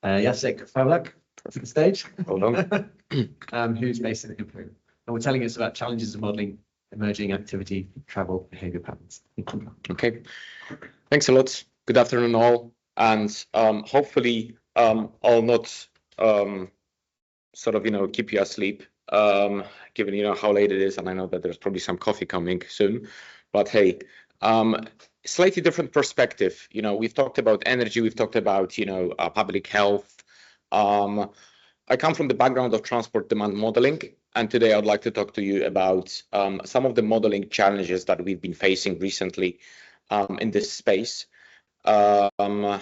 Jacek Pawlak to the stage. Hold on. Who's based in Imperial. And we're telling us about challenges of modeling emerging activity, travel, behavior patterns. Okay, thanks a lot. Good afternoon all. And hopefully I'll not sort of, keep you asleep, given, how late it is. And I know that there's probably some coffee coming soon, but hey, slightly different perspective. We've talked about energy, we've talked about, public health. I come from the background of transport demand modeling, and today I'd like to talk to you about some of the modeling challenges that we've been facing recently in this space. And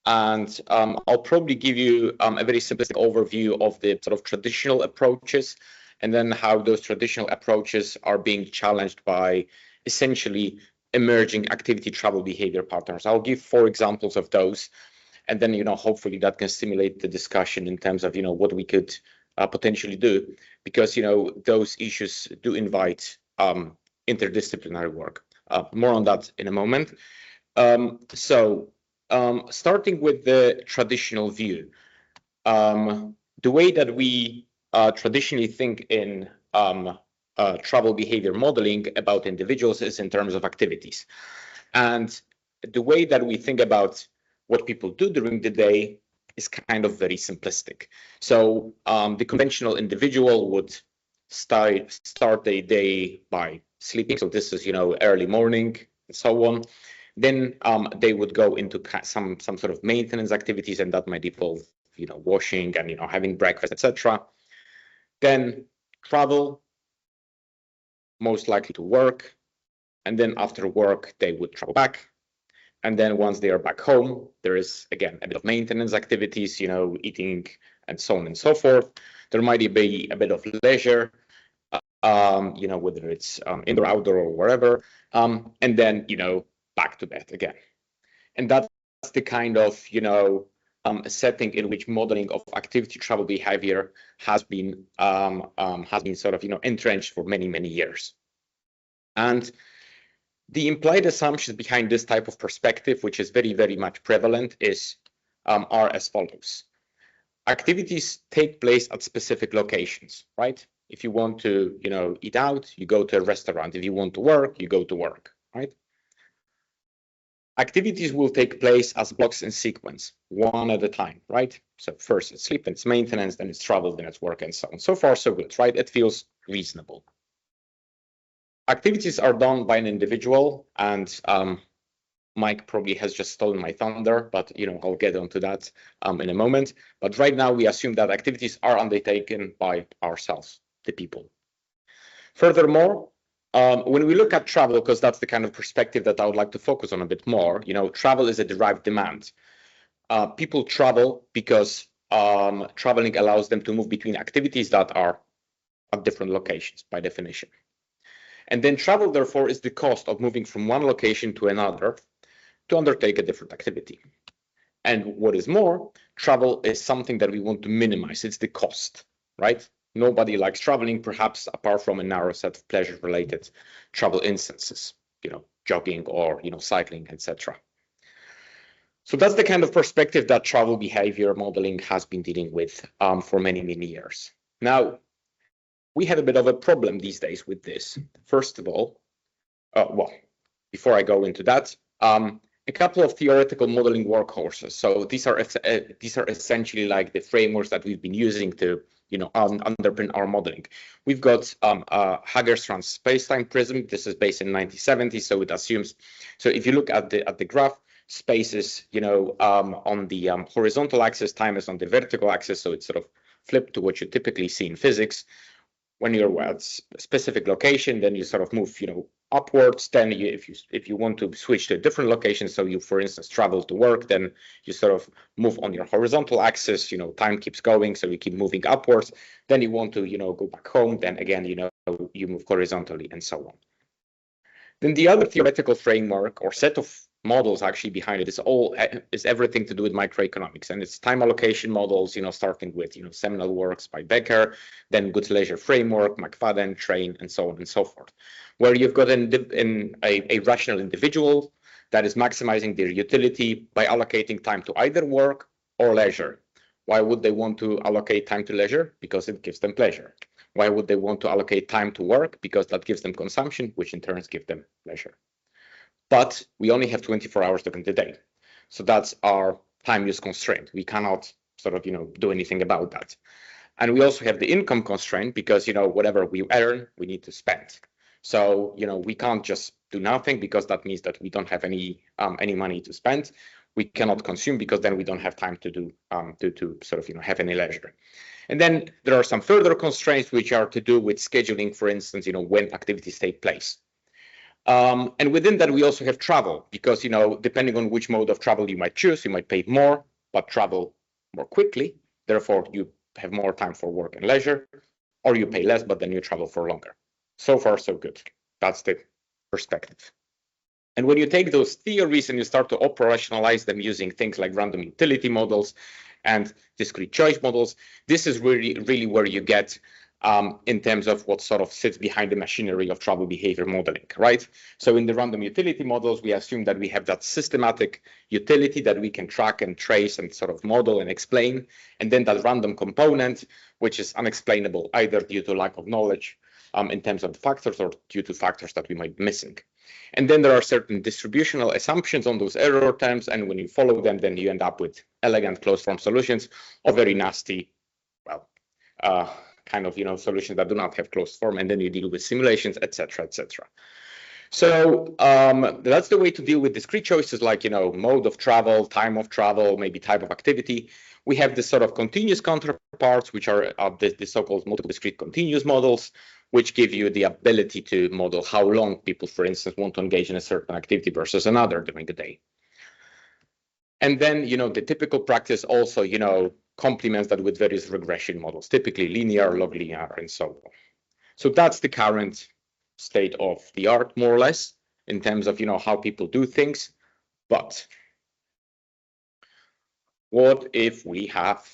I'll probably give you a very simplistic overview of the sort of traditional approaches, and then how those traditional approaches are being challenged by essentially emerging activity travel behavior patterns. I'll give 4 examples of those, and then hopefully that can stimulate the discussion in terms of what we could potentially do, because those issues do invite interdisciplinary work. More on that in a moment. Starting with the traditional view, the way that we traditionally think in travel behavior modeling about individuals is in terms of activities. And the way that we think about what people do during the day is kind of very simplistic. So the conventional individual would start their day by sleeping. So this is, early morning and so on. Then they would go into some sort of maintenance activities, and that might involve, washing and, having breakfast, etc. Then travel, most likely to work. And then after work, they would travel back. And then once they are back home, there is, again, a bit of maintenance activities, eating and so on and so forth. There might be a bit of leisure, whether it's indoor, outdoor, or wherever. And then, back to bed again. And that's the kind of, setting in which modeling of activity travel behavior has been sort of, entrenched for many, many years. And the implied assumptions behind this type of perspective, which is very, very much prevalent, are as follows. Activities take place at specific locations, right? If you want to, eat out, you go to a restaurant. If you want to work, you go to work, right? Activities will take place as blocks in sequence, one at a time, right? So first it's sleep, then it's maintenance, then it's travel, then it's work, and so on. So far, so good, right? It feels reasonable. Activities are done by an individual, and Mike probably has just stolen my thunder, but I'll get onto that in a moment. But right now, we assume that activities are undertaken by ourselves, the people. Furthermore, when we look at travel, because that's the kind of perspective that I would like to focus on a bit more, travel is a derived demand. People travel because traveling allows them to move between activities that are at different locations by definition. And then travel, therefore, is the cost of moving from one location to another to undertake a different activity. And what is more, travel is something that we want to minimize. It's the cost, right? Nobody likes traveling, perhaps apart from a narrow set of pleasure-related travel instances, jogging or, cycling, etc. So that's the kind of perspective that travel behavior modeling has been dealing with for many, many years. Now, we have a bit of a problem these days with this. First of all, before I go into that, a couple of theoretical modeling workhorses. So these are essentially like the frameworks that we've been using to, underpin our modeling. We've got Hagerstrand's spacetime prism. This is based in 1970, so it assumes. So if you look at the graph, space is, on the horizontal axis, time is on the vertical axis. So it's sort of flipped to what you typically see in physics. When you're at a specific location, then you sort of move, upwards. Then if you want to switch to a different location, so you, for instance, travel to work, then you sort of move on your horizontal axis, time keeps going, so you keep moving upwards. Then you want to, go back home, then again, you move horizontally and so on. Then the other theoretical framework or set of models actually behind it is everything to do with microeconomics, and it's time allocation models, starting with seminal works by Becker, then Good Leisure Framework, McFadden, Train, and so on and so forth, where you've got a rational individual that is maximizing their utility by allocating time to either work or leisure. Why would they want to allocate time to leisure? Because it gives them pleasure. Why would they want to allocate time to work? Because that gives them consumption, which in turn gives them pleasure. But we only have 24 hours during the day. So that's our time use constraint. We cannot sort of, do anything about that. And we also have the income constraint because, whatever we earn, we need to spend. So, we can't just do nothing because that means that we don't have any money to spend. We cannot consume because then we don't have time to do to sort of, have any leisure. And then there are some further constraints which are to do with scheduling, for instance, when activities take place. And within that, we also have travel because, depending on which mode of travel you might choose, you might pay more, but travel more quickly. Therefore, you have more time for work and leisure, or you pay less, but then you travel for longer. So far, so good. That's the perspective. And when you take those theories and you start to operationalize them using things like random utility models and discrete choice models, this is really where you get in terms of what sort of sits behind the machinery of travel behavior modeling, right? So in the random utility models, we assume that we have that systematic utility that we can track and trace and sort of model and explain, and then that random component, which is unexplainable either due to lack of knowledge in terms of the factors or due to factors that we might be missing. And then there are certain distributional assumptions on those error terms, and when you follow them, then you end up with elegant closed form solutions or very nasty, well, kind of solutions that do not have closed form, and then you deal with simulations, etc., etc. So that's the way to deal with discrete choices like mode of travel, time of travel, maybe type of activity. We have this sort of continuous counterparts, which are the so-called multiple discrete continuous models, which give you the ability to model how long people, for instance, want to engage in a certain activity versus another during the day. And then, the typical practice also, complements that with various regression models, typically linear, log linear, and so on. So that's the current state of the art, more or less, in terms of, how people do things. But what if we have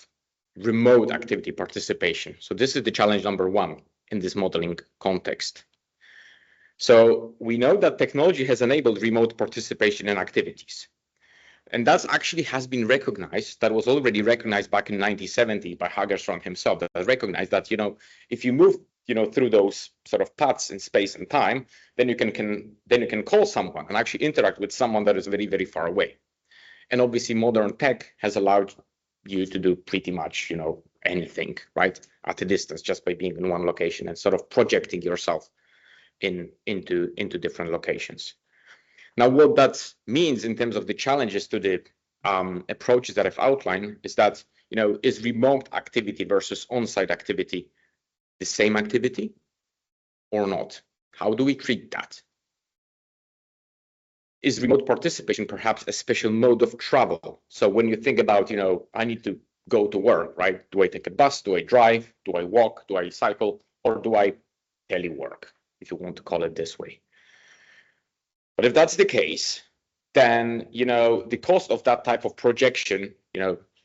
remote activity participation? So this is the challenge number one in this modeling context. So we know that technology has enabled remote participation in activities. And that actually has been recognized. That was already recognized back in 1970 by Hagerström himself. That recognized that, if you move, through those sort of paths in space and time, then you can call someone and actually interact with someone that is very, very far away. And obviously, modern tech has allowed you to do pretty much, anything, right, at a distance, just by being in one location and sort of projecting yourself into different locations. Now, what that means in terms of the challenges to the approaches that I've outlined is that, is remote activity versus on-site activity the same activity or not? How do we treat that? Is remote participation perhaps a special mode of travel? So when you think about, I need to go to work, right? Do I take a bus? Do I drive? Do I walk? Do I cycle? Or do I telework, if you want to call it this way? But if that's the case, then, the cost of that type of projection,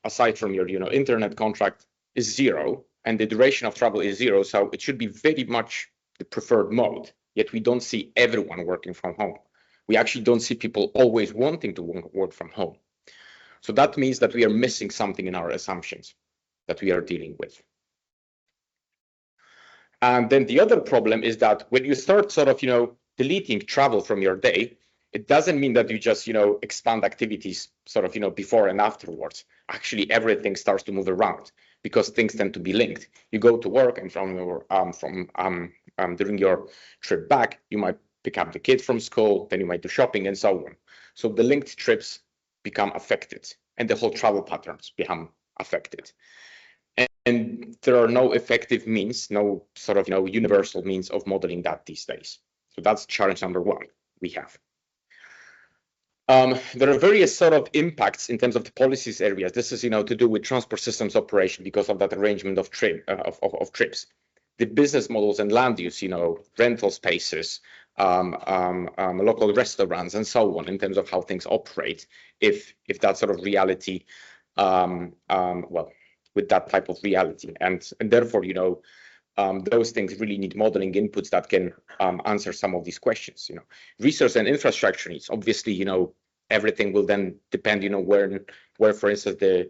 aside from your, internet contract is zero, and the duration of travel is zero. So it should be very much the preferred mode. Yet we don't see everyone working from home. We actually don't see people always wanting to work from home. So that means that we are missing something in our assumptions that we are dealing with. And then the other problem is that when you start sort of, deleting travel from your day, it doesn't mean that you just, expand activities sort of, before and afterwards. Actually, everything starts to move around because things tend to be linked. You go to work, and during your trip back, you might pick up the kids from school, then you might do shopping and so on. So the linked trips become affected, and the whole travel patterns become affected. And there are no effective means, no sort of, universal means of modeling that these days. So that's challenge number one we have. There are various sort of impacts in terms of the policies areas. This is, to do with transport systems operation because of that arrangement of trips. The business models and land use, rental spaces, local restaurants, and so on, in terms of how things operate. If that sort of reality, well, with that type of reality, and therefore, those things really need modeling inputs that can answer some of these questions. Resource and infrastructure needs. Obviously, everything will then depend, where, for instance, the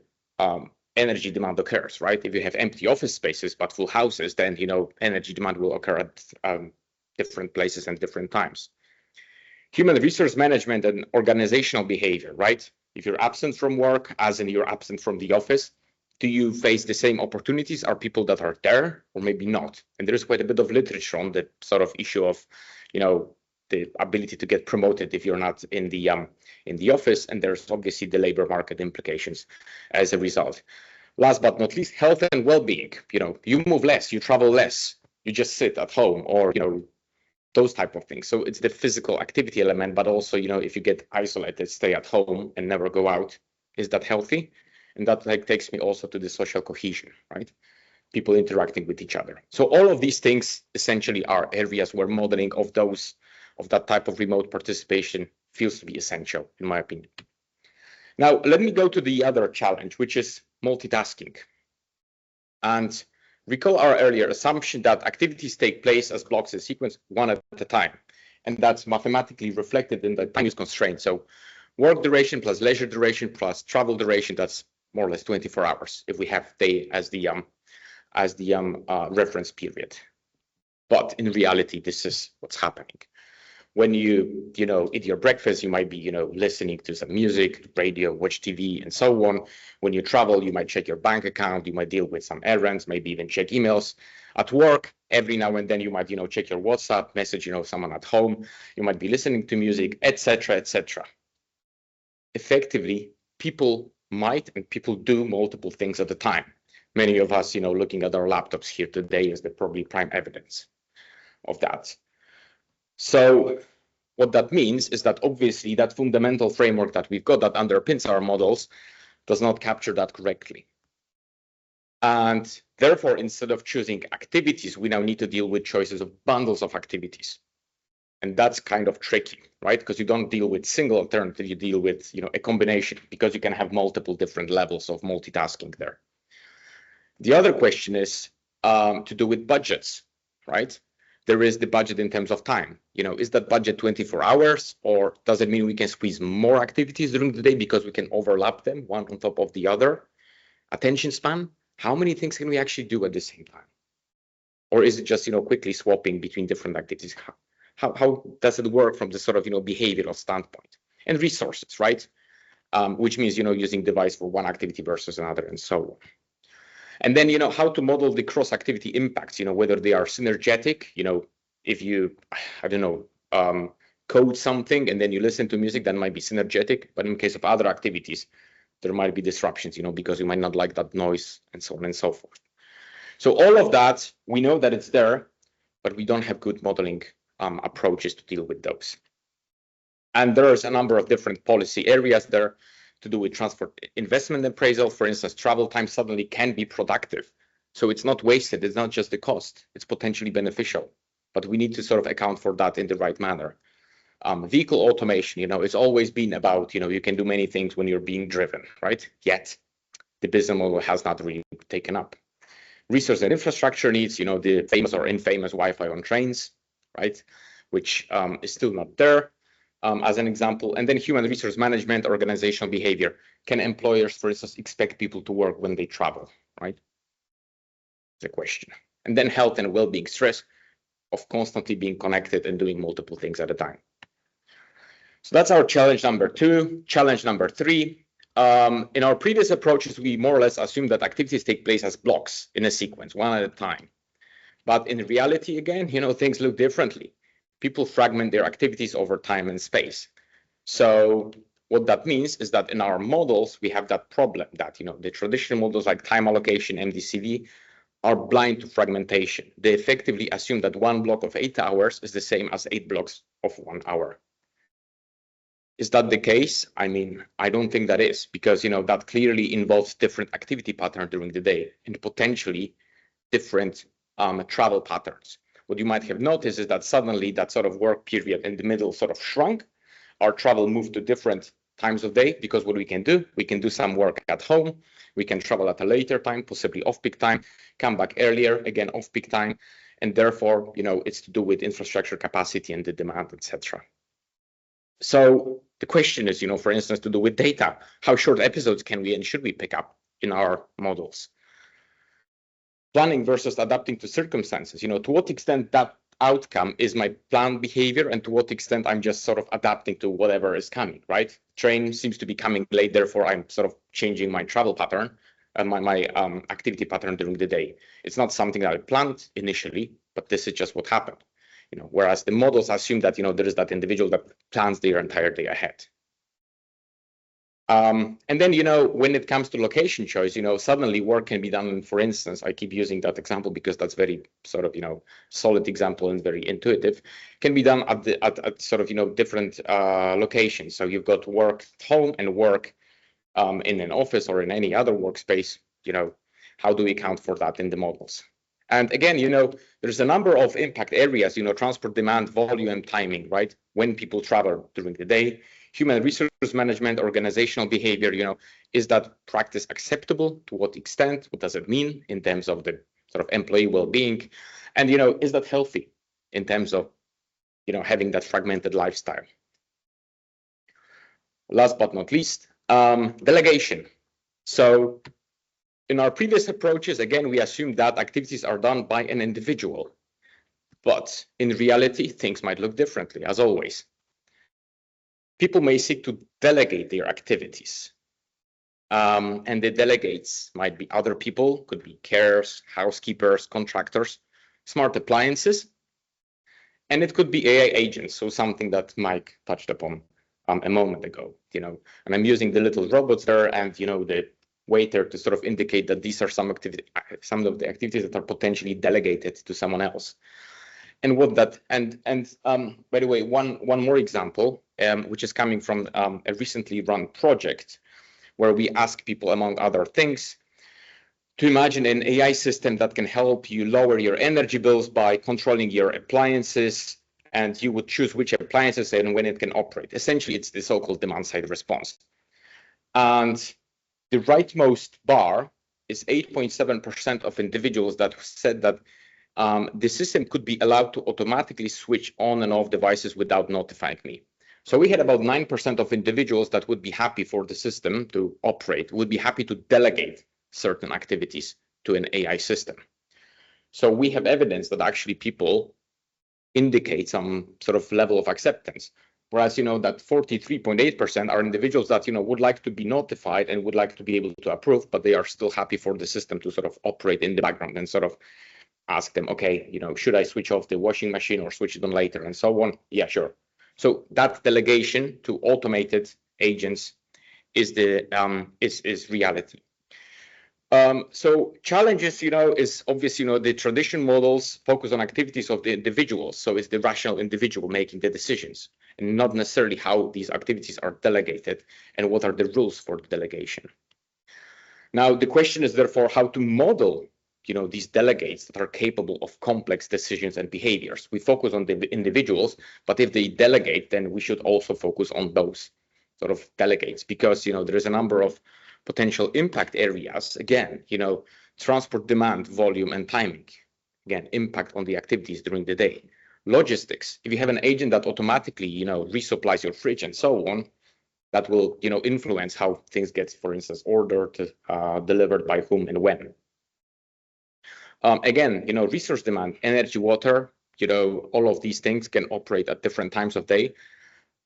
energy demand occurs, right? If you have empty office spaces but full houses, then energy demand will occur at different places and different times. Human resource management and organizational behavior, right? If you're absent from work, as in you're absent from the office, do you face the same opportunities? Are people that are there or maybe not? And there's quite a bit of literature on the sort of issue of, the ability to get promoted if you're not in the office, and there's obviously the labor market implications as a result. Last but not least, health and well-being. You move less, you travel less, you just sit at home, or those type of things. So it's the physical activity element, but also if you get isolated, stay at home and never go out, is that healthy? And that takes me also to the social cohesion, right? People interacting with each other. So all of these things essentially are areas where modeling of that type of remote participation feels to be essential, in my opinion. Now, let me go to the other challenge, which is multitasking. And recall our earlier assumption that activities take place as blocks in sequence, one at a time. And that's mathematically reflected in the time use constraint. So work duration plus leisure duration plus travel duration, that's more or less 24 hours if we have day as the reference period. But in reality, this is what's happening. When you eat your breakfast, you might be listening to some music, radio, watch TV, and so on. When you travel, you might check your bank account, you might deal with some errands, maybe even check emails. At work, every now and then you might check your WhatsApp, message someone at home, you might be listening to music, etc., etc. Effectively, people might and people do multiple things at a time. Many of us looking at our laptops here today is the probably prime evidence of that. So what that means is that obviously that fundamental framework that we've got that underpins our models does not capture that correctly. And therefore, instead of choosing activities, we now need to deal with choices of bundles of activities. And that's kind of tricky, right? Because you don't deal with single alternative, you deal with a combination, because you can have multiple different levels of multitasking there. The other question is to do with budgets, right? There is the budget in terms of time. Is that budget 24 hours, or does it mean we can squeeze more activities during the day because we can overlap them one on top of the other? Attention span, how many things can we actually do at the same time? Or is it just quickly swapping between different activities? How does it work from the sort of behavioral standpoint? And resources, right? Which means using device for one activity versus another, and so on. And then, how to model the cross-activity impacts, whether they are synergetic, if you, I don't know, code something and then you listen to music, that might be synergetic. But in case of other activities, there might be disruptions, because you might not like that noise, and so on and so forth. So all of that, we know that it's there, but we don't have good modeling approaches to deal with those. And there's a number of different policy areas there to do with transport investment appraisal. For instance, travel time suddenly can be productive. So it's not wasted. It's not just the cost. It's potentially beneficial. But we need to sort of account for that in the right manner. Vehicle automation, it's always been about, you can do many things when you're being driven, right? Yet the business model has not really taken up. Resource and infrastructure needs, the famous or infamous Wi-Fi on trains, right? Which is still not there. As an example, and then human resource management, organizational behavior. Can employers, for instance, expect people to work when they travel, right? The question. And then health and well-being, stress of constantly being connected and doing multiple things at a time. So that's our challenge number 2. Challenge number 3. In our previous approaches, we more or less assumed that activities take place as blocks in a sequence, one at a time. But in reality, again, things look differently. People fragment their activities over time and space. So what that means is that in our models, we have that problem that, the traditional models like time allocation, MDCV, are blind to fragmentation. They effectively assume that one block of 8 hours is the same as 8 blocks of 1 hour. Is that the case? I mean, I don't think that is, because, that clearly involves different activity patterns during the day and potentially different travel patterns. What you might have noticed is that suddenly that sort of work period in the middle sort of shrunk. Our travel moved to different times of day, because what we can do some work at home, we can travel at a later time, possibly off-peak time, come back earlier, again off-peak time, and therefore, it's to do with infrastructure capacity and the demand, etc. So the question is, for instance, to do with data, how short episodes can we and should we pick up? in our models. Planning versus adapting to circumstances. To what extent that outcome is my planned behavior, and to what extent I'm just sort of adapting to whatever is coming, right? Train seems to be coming late, therefore I'm sort of changing my travel pattern and my activity pattern during the day. It's not something that I planned initially, but this is just what happened. Whereas the models assume that there is that individual that plans their entire day ahead. And then, when it comes to location choice, suddenly work can be done. For instance, I keep using that example because that's very sort of, solid example and very intuitive, can be done at sort of, different locations. So you've got work at home and work in an office or in any other workspace. How do we account for that in the models? And again, there's a number of impact areas, transport demand, volume, and timing, right? When people travel during the day. Human resource management, organizational behavior, is that practice acceptable? To what extent? What does it mean in terms of the sort of employee well-being? And, is that healthy in terms of, having that fragmented lifestyle? Last but not least, delegation. So in our previous approaches, again, we assumed that activities are done by an individual. But in reality, things might look differently, as always. People may seek to delegate their activities. And the delegates might be other people, could be carers, housekeepers, contractors, smart appliances, and it could be AI agents, so something that Mike touched upon a moment ago, and I'm using the little robots there and, the waiter to sort of indicate that these are some of the activities that are potentially delegated to someone else. And what that, and by the way, one more example, which is coming from a recently run project where we ask people, among other things, to imagine an AI system that can help you lower your energy bills by controlling your appliances, and you would choose which appliances and when it can operate. Essentially, it's the so-called demand-side response. And the rightmost bar is 8.7% of individuals that said that the system could be allowed to automatically switch on and off devices without notifying me. So we had about 9% of individuals that would be happy for the system to operate, would be happy to delegate certain activities to an AI system. So we have evidence that actually people indicate some sort of level of acceptance. Whereas, that 43.8% are individuals that, would like to be notified and would like to be able to approve, but they are still happy for the system to sort of operate in the background and sort of ask them, okay, should I switch off the washing machine or switch it on later and so on? Yeah, sure. So that delegation to automated agents is the is reality. So challenges, is obviously, the traditional models focus on activities of the individuals. So it's the rational individual making the decisions and not necessarily how these activities are delegated and what are the rules for the delegation. Now, the question is therefore how to model these delegates that are capable of complex decisions and behaviors. We focus on the individuals, but if they delegate, then we should also focus on those sort of delegates because, there is a number of potential impact areas. Again, transport demand, volume, and timing. Again, impact on the activities during the day. Logistics. If you have an agent that automatically, resupplies your fridge and so on, that will, influence how things get, for instance, ordered, delivered by whom and when. Again, resource demand, energy, water, all of these things can operate at different times of day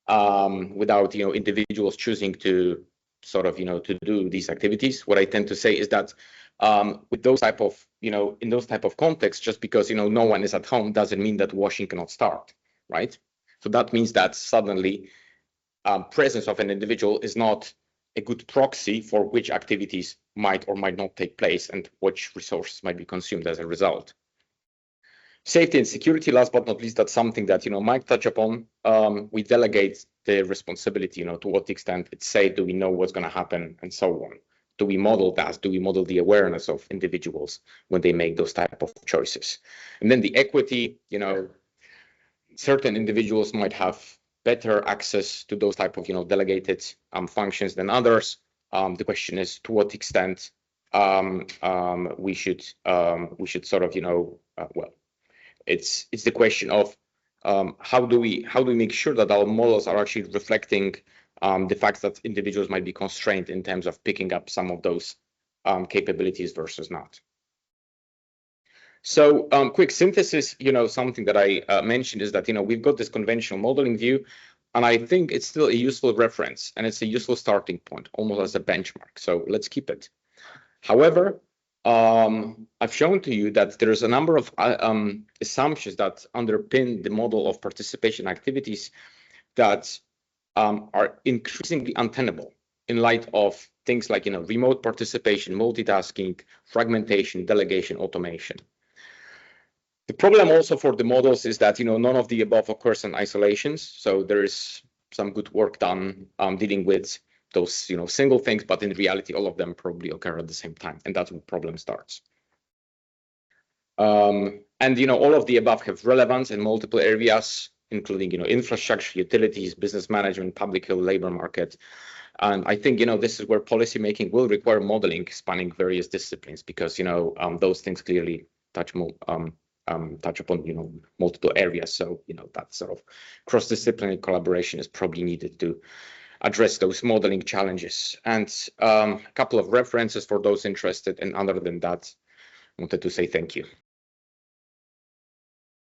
without, individuals choosing to sort of, to do these activities. What I tend to say is that with those type of, in those type of contexts, just because, no one is at home doesn't mean that washing cannot start, right? So that means that suddenly presence of an individual is not a good proxy for which activities might or might not take place and which resources might be consumed as a result. Safety and security, last but not least, that's something that, Mike touched upon. We delegate the responsibility, to what extent it's safe, do we know what's going to happen and so on. Do we model that? Do we model the awareness of individuals when they make those type of choices? And then the equity, certain individuals might have better access to those type of, delegated functions than others. The question is to what extent we should sort of, well, it's the question of how do we make sure that our models are actually reflecting the fact that individuals might be constrained in terms of picking up some of those capabilities versus not. So quick synthesis, something that I mentioned is that, we've got this conventional modeling view, and I think it's still a useful reference, and it's a useful starting point, almost as a benchmark. So let's keep it. However, I've shown to you that there's a number of assumptions that underpin the model of participation activities that are increasingly untenable in light of things like, remote participation, multitasking, fragmentation, delegation, automation. The problem also for the models is that, none of the above occurs in isolations. So there is some good work done dealing with those, single things, but in reality, all of them probably occur at the same time. And that's when the problem starts. And, all of the above have relevance in multiple areas, including, infrastructure, utilities, business management, public health, labor market. And I think, this is where policymaking will require modeling spanning various disciplines, because, those things clearly touch upon, multiple areas. So, that sort of cross-disciplinary collaboration is probably needed to address those modeling challenges. And a couple of references for those interested. And other than that, I wanted to say thank you.